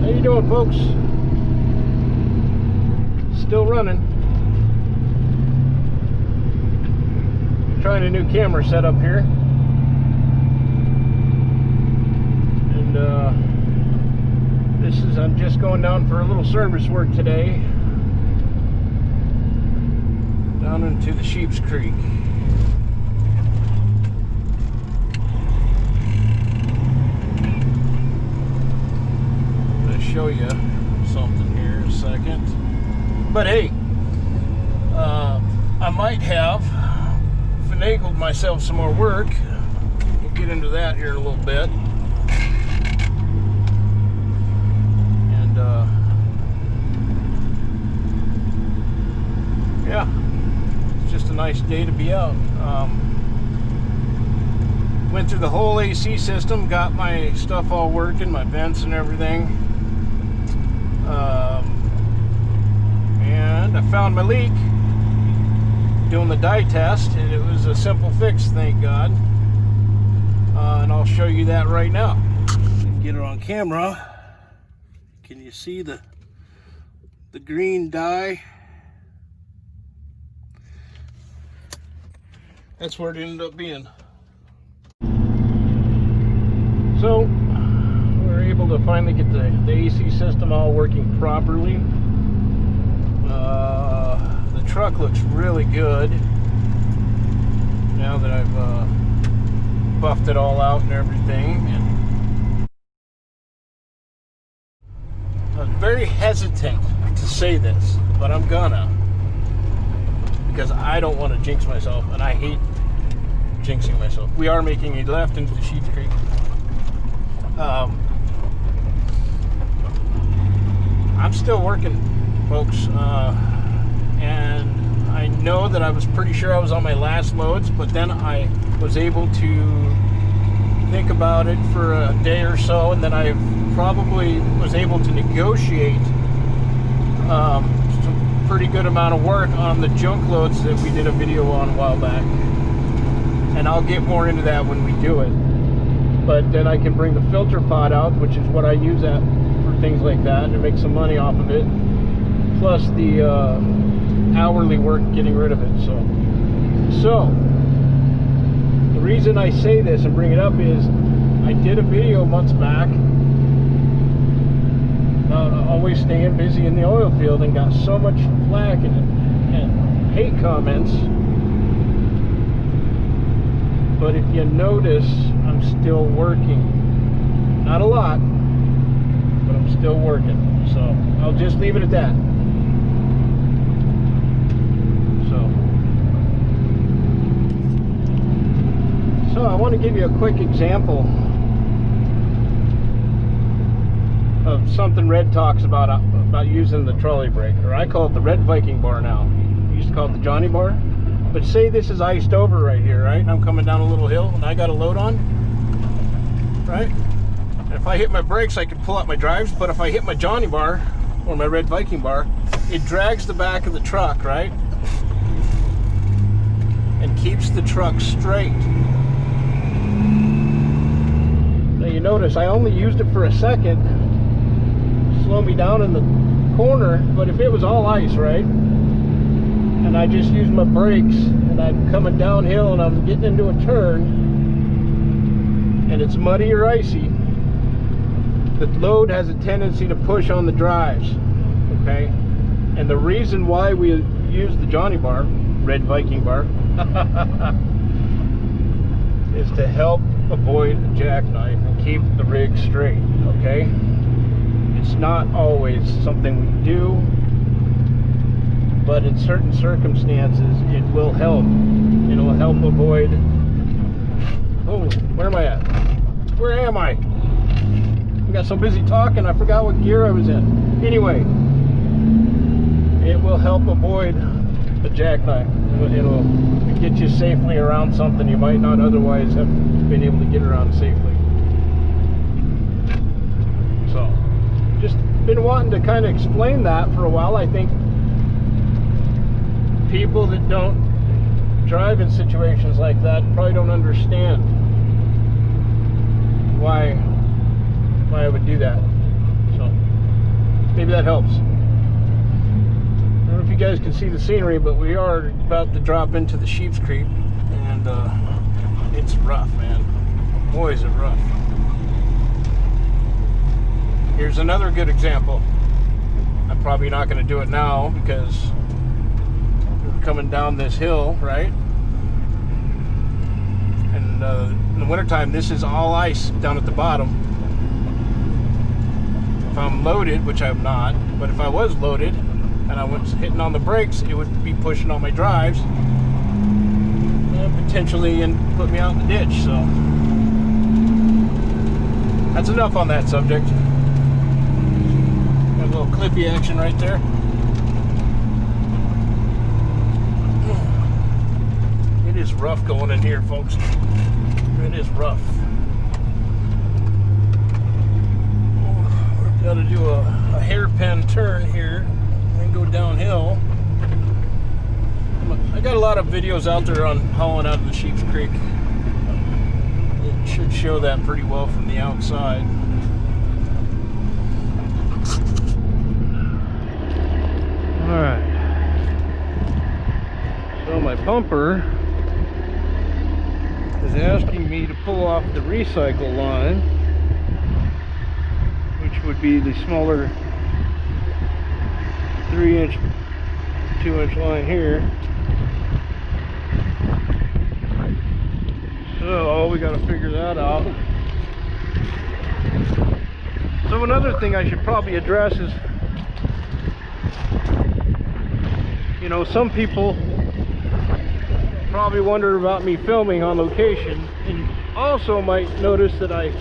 How you doing, folks? Still running. Trying a new camera setup here. And I'm just going down for a little service work today. Down into the Sheep's Creek. Show you something here in a second, but hey, I might have finagled myself some more work. We'll get into that here in a little bit. And yeah, it's just a nice day to be out. Went through the whole AC system, got my stuff all working, my vents and everything. And I found my leak doing the dye test, and it was a simple fix, thank God. And I'll show you that right now. Get it on camera. Can you see the green dye? That's where it ended up being. So able to finally get the AC system all working properly. The truck looks really good now that I've buffed it all out and everything. And I was very hesitant to say this, but I'm gonna, because I don't want to jinx myself, and I hate jinxing myself. We are making a left into the Sheep's Creek. I'm still working, folks, and I know that I was pretty sure I was on my last loads, but then I was able to think about it for a day or so, and then I probably was able to negotiate some pretty good amount of work on the junk loads that we did a video on a while back, and I'll get more into that when we do it. But then I can bring the filter pod out, which is what I use for things like that, and make some money off of it, plus the hourly work getting rid of it. So the reason I say this and bring it up is I did a video months back about always staying busy in the oil field, and got so much flack and hate comments. But if you notice, I'm still working. Not a lot, but I'm still working. So I'll just leave it at that. So I want to give you a quick example of something Red talks about using the trolley brake, or I call it the Red Viking bar now. We used to call it the Johnny bar. But say this is iced over right here, right? And I'm coming down a little hill and I got a load on, right? And if I hit my brakes, I can pull out my drives, but if I hit my Johnny bar or my Red Viking bar, it drags the back of the truck, right? And keeps the truck straight. Now you notice I only used it for a second, slow me down in the corner, but if it was all ice, right? And I just used my brakes, and I'm coming downhill and I'm getting into a turn, and it's muddy or icy, the load has a tendency to push on the drives, okay? And the reason why we use the Johnny bar, Red Viking bar, is to help avoid a jackknife and keep the rig straight, okay? It's not always something we do, but in certain circumstances it will help. It will help avoid... Oh, where am I at? Where am I? I got so busy talking I forgot what gear I was in. Anyway, it will help avoid a jackknife. It'll get you safely around something you might not otherwise have been able to get around safely. So, just been wanting to kind of explain that for a while. I think people that don't drive in situations like that probably don't understand why I would do that. So Maybe that helps. I don't know if you guys can see the scenery, but we are about to drop into the Sheep's Creek, and it's rough, man. Boy, is it rough. Here's another good example. I'm probably not going to do it now because we're coming down this hill, right? And in the wintertime, this is all ice down at the bottom. If I'm loaded, which I'm not, but if I was loaded and I was hitting on the brakes, it would be pushing on my drives and potentially put me out in the ditch. So that's enough on that subject. Got a little clippy action right there. It is rough going in here, folks. It is rough. Got to do a hairpin turn here and go downhill. I got a lot of videos out there on hauling out of the Sheep's Creek. It should show that pretty well from the outside. Alright. So my pumper is asking me to pull off the recycle line, which would be the smaller 3-inch, 2-inch line here. So we got to figure that out. So another thing I should probably address is, you know, some people probably wonder about me filming on location, and also might notice that I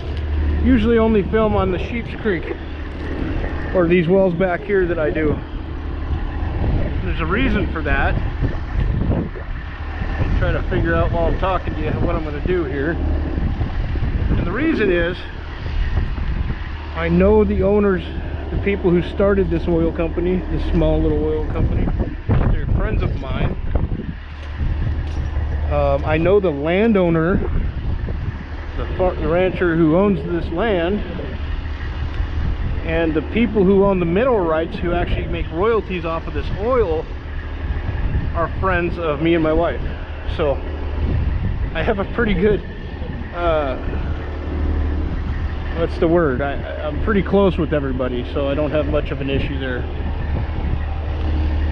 usually only film on the Sheep's Creek or these wells back here that I do. There's a reason for that. I'm trying to figure out while I'm talking to you what I'm going to do here. And the reason is, I know the owners, the people who started this oil company, this small little oil company. They're friends of mine. I know the landowner, the rancher who owns this land, and the people who own the mineral rights, who actually make royalties off of this oil, are friends of me and my wife. So I have a pretty good what's the word, I'm pretty close with everybody, so I don't have much of an issue there.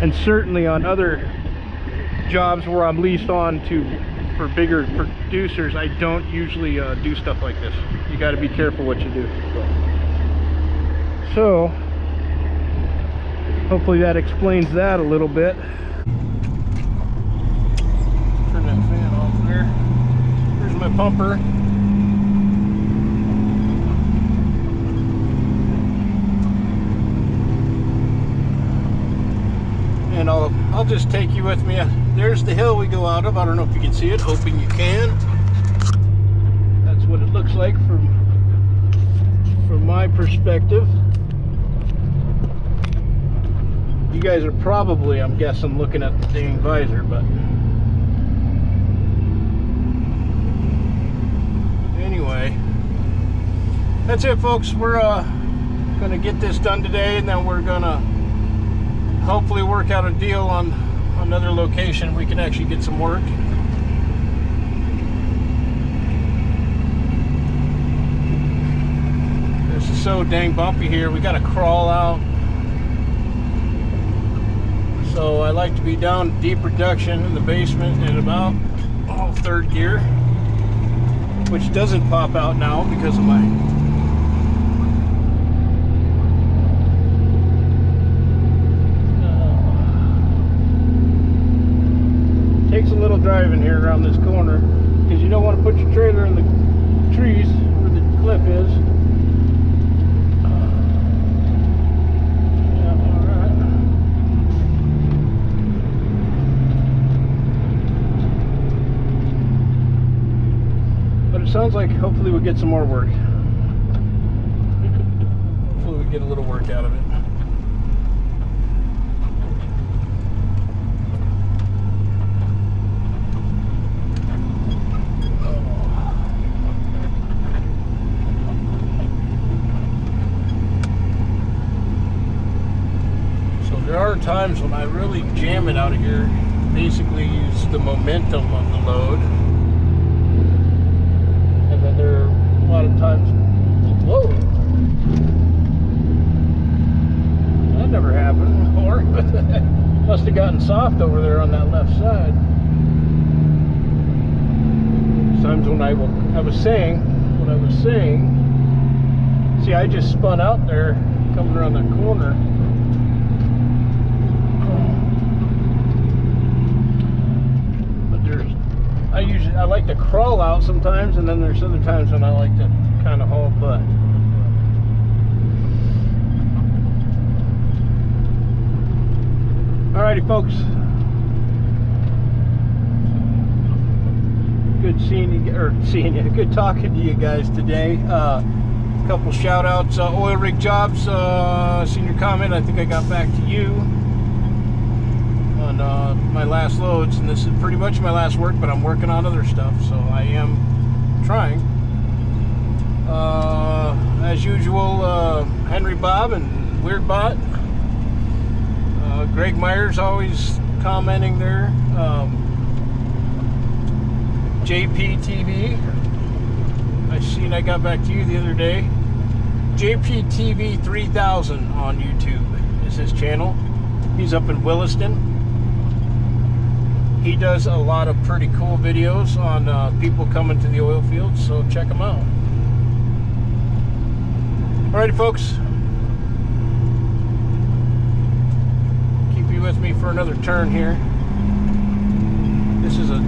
And certainly on other jobs where I'm leased on to for bigger producers, I don't usually do stuff like this. You got to be careful what you do. So hopefully that explains that a little bit. Turn that fan off there. Here's my pumper. And I'll just take you with me. There's the hill we go out of. I don't know if you can see it, hoping you can. That's what it looks like from my perspective. You guys are probably, I'm guessing, looking at the dang visor, but anyway, that's it, folks. We're gonna get this done today, and then we're gonna hopefully work out a deal on another location we can actually get some work. This is so dang bumpy here. We got to crawl out. So I like to be down deep reduction in the basement in about third gear, which doesn't pop out now because of my takes a little driving here around this corner, because you don't want to put your trailer in the trees where the cliff is. Yeah, all right. But it sounds like hopefully we'll get some more work. Hopefully we get a little work out of it. times when I really jam it out of here, basically use the momentum of the load. And then there are a lot of times, whoa, that never happened before. Must have gotten soft over there on that left side. Times when I was saying what I was saying. See, I just spun out there coming around that corner. But I like to crawl out sometimes, and then there's other times when I like to kind of haul butt. Alrighty, folks. Good seeing you, good talking to you guys today. Couple shout outs, oil rig jobs, seen your comment. I think I got back to you on my last loads, and this is pretty much my last work, but I'm working on other stuff, so I am trying. As usual, Henry Bob and Weirdbot, Greg Myers always commenting there. JPTV, I got back to you the other day. JPTV 3000 on YouTube is his channel. He's up in Williston. He does a lot of pretty cool videos on people coming to the oil fields, so check him out. Alrighty, folks. Keep you with me for another turn here. This is a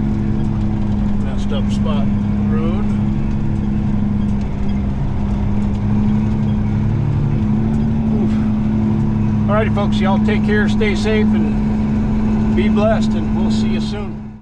messed up spot road. Alrighty, folks, y'all take care, stay safe, and be blessed, and we'll see you soon.